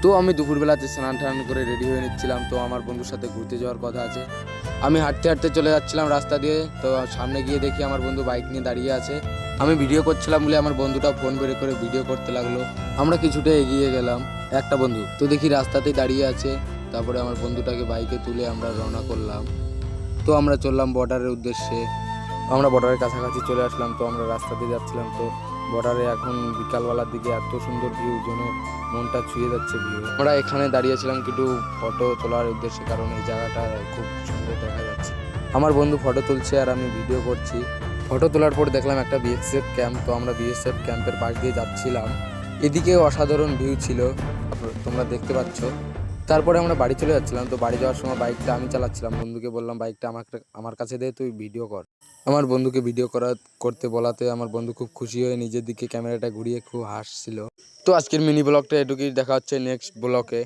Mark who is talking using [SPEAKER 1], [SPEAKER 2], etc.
[SPEAKER 1] তো আমি দুপুরবেলাতে স্নান টান করে রেডি হয়ে নিচ্ছিলাম। তো আমার বন্ধুর সাথে ঘুরতে যাওয়ার কথা আছে। আমি হাঁটতে হাঁটতে চলে যাচ্ছিলাম রাস্তা দিয়ে। তো সামনে গিয়ে দেখি আমার বন্ধু বাইক নিয়ে দাঁড়িয়ে আছে। আমি ভিডিও করছিলাম বলে আমার বন্ধুটা ফোন বের করে ভিডিও করতে লাগলো। আমরা কিছুটা এগিয়ে গেলাম, একটা বন্ধু তো দেখি রাস্তাতেই দাঁড়িয়ে আছে। তারপরে আমার বন্ধুটাকে বাইকে তুলে আমরা রওনা করলাম। তো আমরা চললাম বর্ডারের উদ্দেশ্যে। আমরা বর্ডারের কাছাকাছি চলে আসলাম। তো আমরা রাস্তা দিয়ে যাচ্ছিলাম। তো বর্ডারে এখন বিকালবেলার দিকে এত সুন্দর ভিউ, যেন মনটা ছুঁয়ে যাচ্ছে ভিউ। আমরা এখানে দাঁড়িয়েছিলাম কিছু ফটো তোলার উদ্দেশ্যে, কারণ এই জায়গাটা খুব সুন্দর দেখা যাচ্ছে। আমার বন্ধু ফটো তুলছে আর আমি ভিডিও করছি। ফটো তোলার পর দেখলাম একটা বিএসএফ ক্যাম্প। তো আমরা বিএসএফ ক্যাম্পের পাশ দিয়ে যাচ্ছিলাম। এদিকে অসাধারণ ভিউ ছিল, তোমরা দেখতে পাচ্ছ। তারপরে আমরা বাড়ি চলে যাচ্ছিলাম। তো বাড়ি যাওয়ার সময় বাইকটা আমি চালাচ্ছিলাম। বন্ধুকে বললাম বাইকটা আমার কাছে দে, তুই ভিডিও কর। আমার বন্ধুকে ভিডিও করতে বলাতে আমার বন্ধু খুব খুশি হয়ে নিজের দিকে ক্যামেরাটা ঘুরিয়ে খুব হাসছিল। তো আজকের মিনি ব্লগটা এটুকুই, দেখা হচ্ছে নেক্সট ব্লগে।